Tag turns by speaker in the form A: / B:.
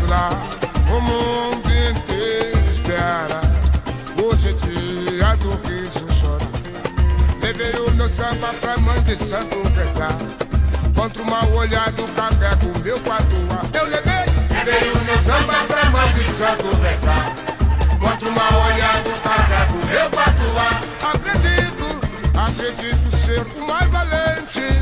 A: lá, o mundo inteiro espera. Hoje é dia do riso choro. Levei o meu samba pra mãe de santo rezar. Contra o mal olhado carrego o meu patuá. Eu levei o meu samba pra mãe de santo rezar. Contra o mal olhado carrego o meu patuá. Acredito ser o mais valente.